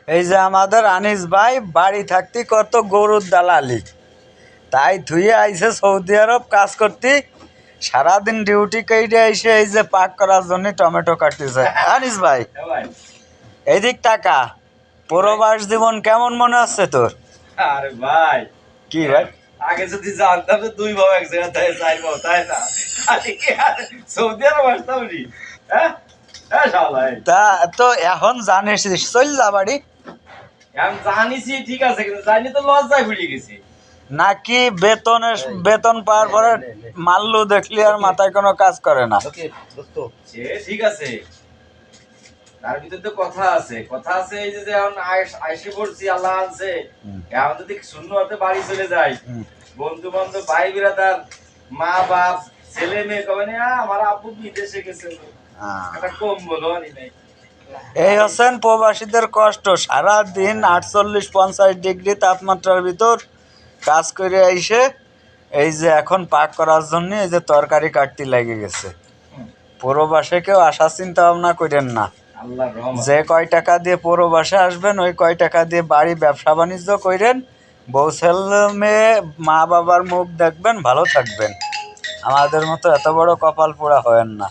এই যে আমাদের আনিস ভাই বাড়ি থাকতে কত গরুর দালালি, তাই ধুয়ে আইসে সৌদি আরব কাজ করতে। সারাদিন ডিউটি কেটে আইসে এই যে পাক করার জন্য টমেটো কাটতেছে। আনিস ভাই এইদিক টাকা প্রবাস জীবন কেমন মনে হচ্ছে তোর? আরে ভাই, কি ভাই আগে যদি জানতাম যে দুই ভাব এক জায়গায় তাই চাই ভাব, তাই না? খালি কি আর সৌদি আরব আসতাম নি? হ্যাঁ হ্যাঁ শালাই, তা তো এখন জানিস চল যা বাড়ি, আমি জানিছি ঠিক আছে, কিন্তু জানি তো লজ্জায় ঘুরে গেছি। নাকি বেতন পাওয়ার পরে মাল্লু দেখলি আর মাথায় কোনো কাজ করে না? সে ঠিক আছে, তার ভিতরে তো কথা আছে, কথা আছে। এই যে এখন আইসে পড়ছি, আল্লাহ আনছে, এখন যদি শূন্য হাতে বাড়ি চলে যাই, বন্ধু বান্ধব ভাই বিরাদার মা বাপ ছেলে মেয়ে কবে না আমার আব্বু বিদেশে গেছে, একটা কম বলো আনি নাই। এই হচ্ছেন প্রবাসীদের কষ্ট। সারা দিন 48-50 ডিগ্রি তাপমাত্রার ভিতর কাজ করে আইসে এই যে এখন পাক করার জন্য এই যে তরকারি কাটতে লেগে গেছে। প্রবাসে কেউ আসার চিন্তা ভাবনা করেন না। আল্লাহর রহমত। যে কয় টাকা দিয়ে প্রবাসে আসবেন ওই কয় টাকা দিয়ে বাড়ি ব্যবসা বাণিজ্য করেন, বউ ছেলে মেয়ে মা বাবার মুখ দেখবেন, ভালো থাকবেন। আমাদের মতো এত বড় কপাল পোড়া হয়েন না।